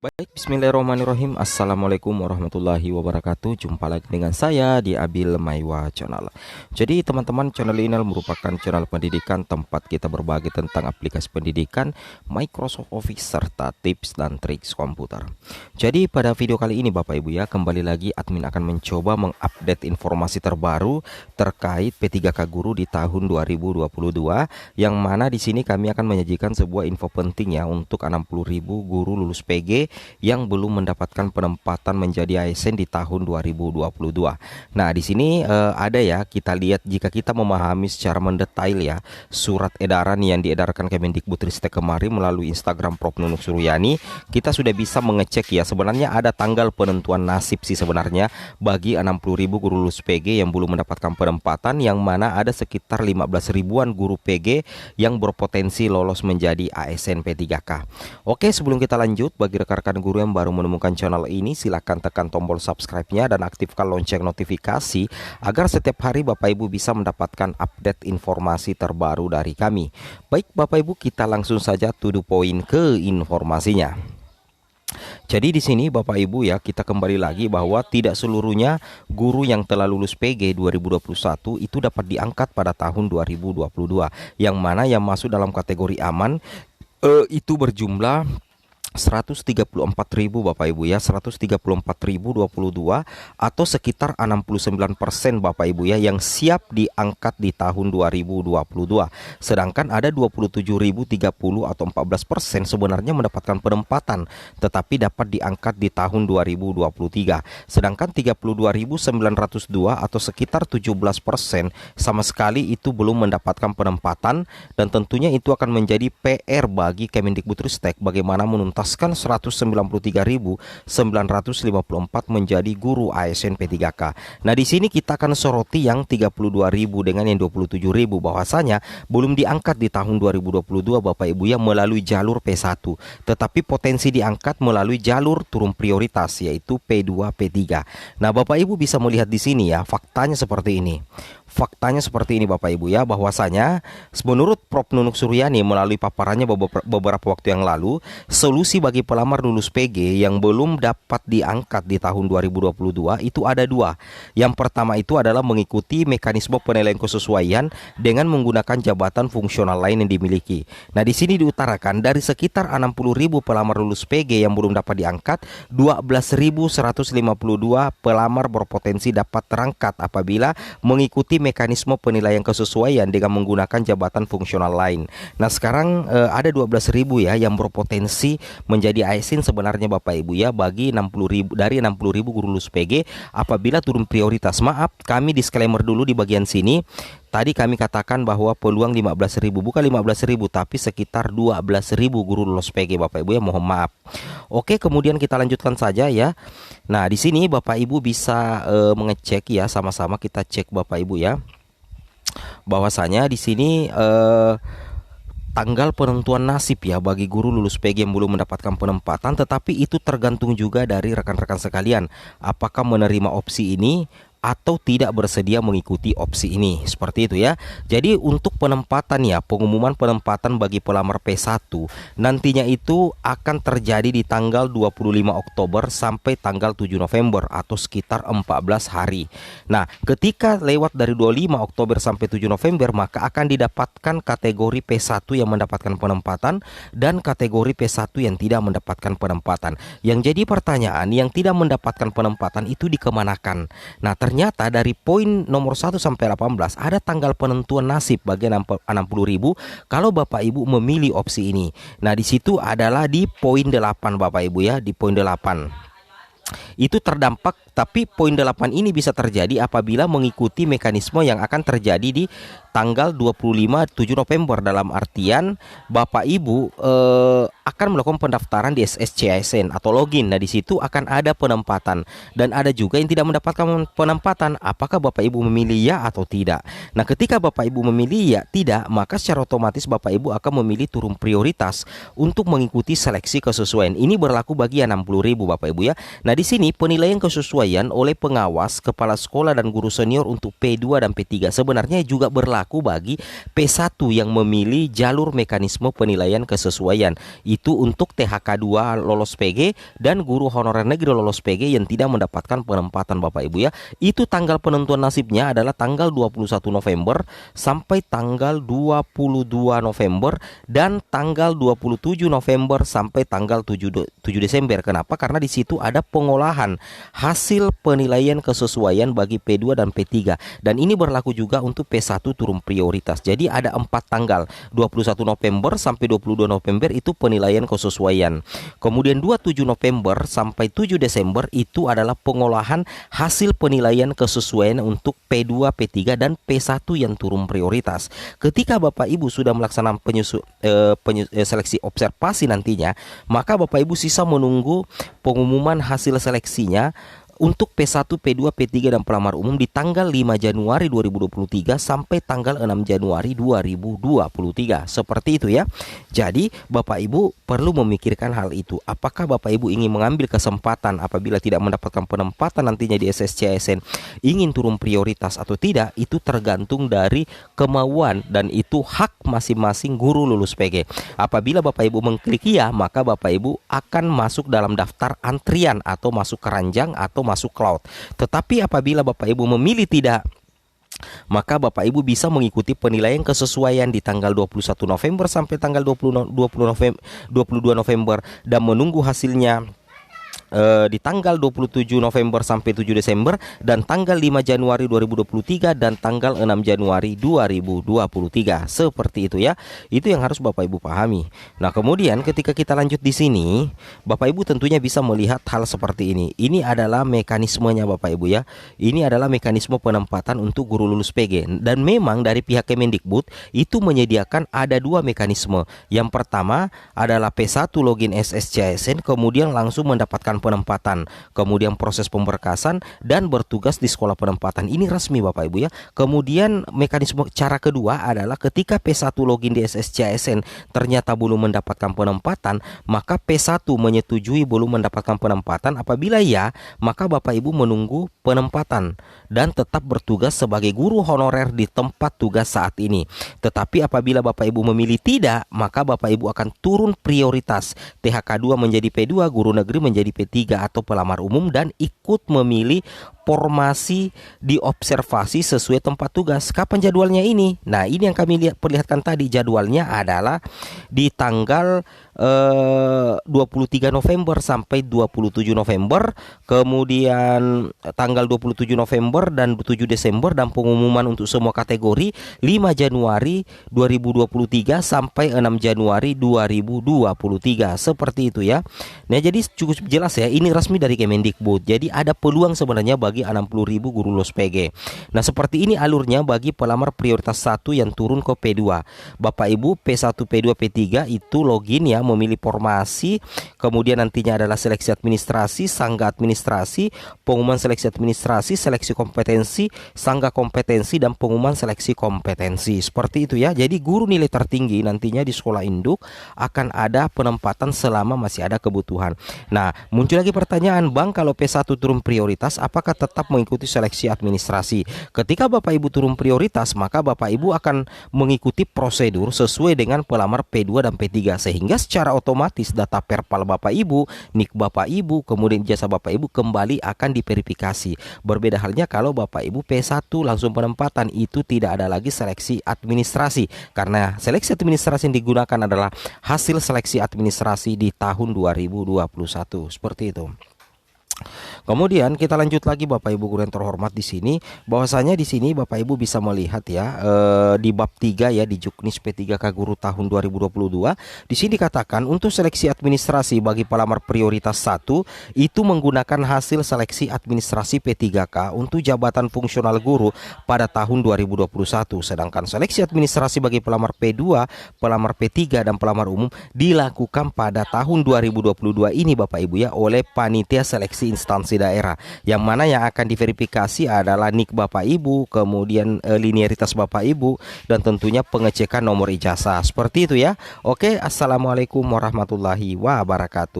Baik, bismillahirrahmanirrahim. Assalamualaikum warahmatullahi wabarakatuh. Jumpa lagi dengan saya di Abil Maiwa Channel. Jadi teman-teman, channel ini merupakan channel pendidikan tempat kita berbagi tentang aplikasi pendidikan, Microsoft Office, serta tips dan trik komputer. Jadi pada video kali ini Bapak Ibu ya, kembali lagi admin akan mencoba mengupdate informasi terbaru terkait P3K Guru di tahun 2022, yang mana di sini kami akan menyajikan sebuah info penting ya untuk 60.000 guru lulus PG yang belum mendapatkan penempatan menjadi ASN di tahun 2022. Nah, di sini ada ya, kita lihat jika kita memahami secara mendetail ya surat edaran yang diedarkan Kemendikbudristek kemarin melalui Instagram Prof Nunuk Suryani, kita sudah bisa mengecek ya sebenarnya ada tanggal penentuan nasib sih sebenarnya bagi 60.000 guru lulus PG yang belum mendapatkan penempatan, yang mana ada sekitar 15 ribuan guru PG yang berpotensi lolos menjadi ASN P3K. Oke, sebelum kita lanjut, bagi rekan-rekan guru yang baru menemukan channel ini, silahkan tekan tombol subscribe-nya dan aktifkan lonceng notifikasi agar setiap hari Bapak Ibu bisa mendapatkan update informasi terbaru dari kami. Baik Bapak Ibu, kita langsung saja to the point ke informasinya. Jadi di sini Bapak Ibu ya, kita kembali lagi bahwa tidak seluruhnya guru yang telah lulus PG 2021 itu dapat diangkat pada tahun 2022. Yang mana yang masuk dalam kategori aman itu berjumlah 134.000 Bapak Ibu ya, 134.022 atau sekitar 69% Bapak Ibu ya yang siap diangkat di tahun 2022. Sedangkan ada 27.030 atau 14% sebenarnya mendapatkan penempatan tetapi dapat diangkat di tahun 2023. Sedangkan 32.902 atau sekitar 17% sama sekali itu belum mendapatkan penempatan, dan tentunya itu akan menjadi PR bagi Kemendikbudristek bagaimana menuntaskan 193.954 menjadi guru ASN P3K. Nah, di sini kita akan soroti yang 32.000 dengan yang 27.000 bahwasanya belum diangkat di tahun 2022 Bapak Ibu ya melalui jalur P1, tetapi potensi diangkat melalui jalur turun prioritas yaitu P2, P3. Nah, Bapak Ibu bisa melihat di sini ya, faktanya seperti ini. Faktanya seperti ini Bapak Ibu ya, bahwasanya menurut Prof Nunuk Suryani melalui paparannya beberapa waktu yang lalu, solusi bagi pelamar lulus PG yang belum dapat diangkat di tahun 2022 itu ada dua. Yang pertama itu adalah mengikuti mekanisme penilaian kesesuaian dengan menggunakan jabatan fungsional lain yang dimiliki. Nah, di sini diutarakan dari sekitar 60.000 pelamar lulus PG yang belum dapat diangkat, 12.152 pelamar berpotensi dapat terangkat apabila mengikuti mekanisme penilaian kesesuaian dengan menggunakan jabatan fungsional lain. Nah, sekarang ada 12.000 ya yang berpotensi menjadi ASN sebenarnya Bapak Ibu ya bagi 60.000 dari 60.000 guru lulus PG apabila turun prioritas. Maaf, kami disclaimer dulu di bagian sini. Tadi kami katakan bahwa peluang 15.000, bukan 15.000 tapi sekitar 12.000 guru lulus PG Bapak Ibu ya, mohon maaf. Oke, kemudian kita lanjutkan saja ya. Nah, di sini Bapak Ibu bisa mengecek ya, sama-sama kita cek Bapak Ibu ya. Bahwasanya di sini tanggal penentuan nasib ya bagi guru lulus PG yang belum mendapatkan penempatan, tetapi itu tergantung juga dari rekan-rekan sekalian apakah menerima opsi ini atau tidak bersedia mengikuti opsi ini, seperti itu ya. Jadi untuk penempatan ya, pengumuman penempatan bagi pelamar P1 nantinya itu akan terjadi di tanggal 25 Oktober sampai tanggal 7 November atau sekitar 14 hari. Nah, ketika lewat dari 25 Oktober sampai 7 November maka akan didapatkan kategori P1 yang mendapatkan penempatan dan kategori P1 yang tidak mendapatkan penempatan. Yang jadi pertanyaan, yang tidak mendapatkan penempatan itu dikemanakan? Nah, ternyata dari poin nomor 1 sampai 18 ada tanggal penentuan nasib bagi 60.000 kalau Bapak Ibu memilih opsi ini. Nah, di situ adalah di poin 8 Bapak Ibu ya, di poin 8. Itu terdampak, tapi poin 8 ini bisa terjadi apabila mengikuti mekanisme yang akan terjadi di tanggal 25 7 November, dalam artian Bapak Ibu akan melakukan pendaftaran di SSCASN atau login. Nah, di situ akan ada penempatan dan ada juga yang tidak mendapatkan penempatan. Apakah Bapak Ibu memilih ya atau tidak? Nah, ketika Bapak Ibu memilih ya tidak, maka secara otomatis Bapak Ibu akan memilih turun prioritas untuk mengikuti seleksi kesesuaian. Ini berlaku bagi 60.000 Bapak Ibu ya. Nah, Nah, di sini penilaian kesesuaian oleh pengawas, kepala sekolah dan guru senior untuk P2 dan P3 sebenarnya juga berlaku bagi P1 yang memilih jalur mekanisme penilaian kesesuaian. Itu untuk THK2 lolos PG dan guru honorer negeri lolos PG yang tidak mendapatkan penempatan Bapak Ibu ya. Itu tanggal penentuan nasibnya adalah tanggal 21 November sampai tanggal 22 November dan tanggal 27 November sampai tanggal 7 Desember. Kenapa? Karena di situ ada pengolahan hasil penilaian kesesuaian bagi P2 dan P3. Dan ini berlaku juga untuk P1 turun prioritas. Jadi ada 4 tanggal, 21 November sampai 22 November itu penilaian kesesuaian. Kemudian 27 November sampai 7 Desember itu adalah pengolahan hasil penilaian kesesuaian untuk P2, P3 dan P1 yang turun prioritas. Ketika Bapak Ibu sudah melaksanakan seleksi observasi nantinya, maka Bapak Ibu sisa menunggu pengumuman hasil seleksinya untuk P1, P2, P3 dan pelamar umum di tanggal 5 Januari 2023 sampai tanggal 6 Januari 2023. Seperti itu ya. Jadi Bapak Ibu perlu memikirkan hal itu. Apakah Bapak Ibu ingin mengambil kesempatan apabila tidak mendapatkan penempatan nantinya di SSC-ASN, ingin turun prioritas atau tidak, itu tergantung dari kemauan dan itu hak masing-masing guru lulus PG. Apabila Bapak Ibu mengklik ya, maka Bapak Ibu akan masuk dalam daftar antrian atau masuk keranjang atau masuk cloud. Tetapi apabila Bapak Ibu memilih tidak, maka Bapak Ibu bisa mengikuti penilaian kesesuaian di tanggal 21 November sampai tanggal 22 November dan menunggu hasilnya di tanggal 27 November sampai 7 Desember dan tanggal 5 Januari 2023 dan tanggal 6 Januari 2023. Seperti itu ya. Itu yang harus Bapak Ibu pahami. Nah, kemudian ketika kita lanjut di sini, Bapak Ibu tentunya bisa melihat hal seperti ini. Ini adalah mekanismenya Bapak Ibu ya. Ini adalah mekanisme penempatan untuk guru lulus PG. Dan memang dari pihak Kemendikbud itu menyediakan ada 2 mekanisme. Yang pertama adalah P1 login SSC-ASN kemudian langsung mendapatkan penempatan, kemudian proses pemberkasan dan bertugas di sekolah penempatan. Ini resmi Bapak Ibu ya. Kemudian mekanisme cara kedua adalah ketika P1 login di SSC-ASN ternyata belum mendapatkan penempatan, maka P1 menyetujui belum mendapatkan penempatan. Apabila ya, maka Bapak Ibu menunggu penempatan dan tetap bertugas sebagai guru honorer di tempat tugas saat ini. Tetapi apabila Bapak Ibu memilih tidak, maka Bapak Ibu akan turun prioritas. THK2 menjadi P2, guru negeri menjadi P3 atau pelamar umum dan ikut memilih formasi diobservasi sesuai tempat tugas. Kapan jadwalnya ini? Nah, ini yang kami perlihatkan tadi. Jadwalnya adalah di tanggal 23 November sampai 27 November, kemudian tanggal 27 November dan 7 Desember, dan pengumuman untuk semua kategori 5 Januari 2023 sampai 6 Januari 2023. Seperti itu ya. Nah, jadi cukup jelas ya, ini resmi dari Kemendikbud. Jadi ada peluang sebenarnya bagi 60.000 guru lulus PG. Nah, seperti ini alurnya bagi pelamar prioritas 1 yang turun ke P2. Bapak Ibu P1, P2, P3 itu login ya, memilih formasi, kemudian nantinya adalah seleksi administrasi, sangga administrasi, pengumuman seleksi administrasi, seleksi kompetensi, sangga kompetensi, dan pengumuman seleksi kompetensi. Seperti itu ya. Jadi guru nilai tertinggi nantinya di sekolah induk akan ada penempatan selama masih ada kebutuhan. Nah, muncul lagi pertanyaan, Bang, kalau P1 turun prioritas, apakah tetap mengikuti seleksi administrasi? Ketika Bapak Ibu turun prioritas, maka Bapak Ibu akan mengikuti prosedur sesuai dengan pelamar P2 dan P3, sehingga secara otomatis data perpal Bapak Ibu, NIK Bapak Ibu, kemudian ijazah Bapak Ibu kembali akan diverifikasi. Berbeda halnya kalau Bapak Ibu P1 langsung penempatan, itu tidak ada lagi seleksi administrasi, karena seleksi administrasi yang digunakan adalah hasil seleksi administrasi di tahun 2021. Seperti itu. Kemudian kita lanjut lagi Bapak Ibu guru yang terhormat di sini, bahwasanya di sini Bapak Ibu bisa melihat ya, di bab 3 ya, di Juknis P3K Guru tahun 2022 di sini dikatakan untuk seleksi administrasi bagi pelamar prioritas 1 itu menggunakan hasil seleksi administrasi P3K untuk jabatan fungsional guru pada tahun 2021, sedangkan seleksi administrasi bagi pelamar P2, pelamar P3 dan pelamar umum dilakukan pada tahun 2022 ini Bapak Ibu ya, oleh panitia seleksi instansi daerah, yang mana yang akan diverifikasi adalah NIK Bapak Ibu, kemudian linearitas Bapak Ibu, dan tentunya pengecekan nomor ijazah. Seperti itu ya. Oke, assalamualaikum warahmatullahi wabarakatuh.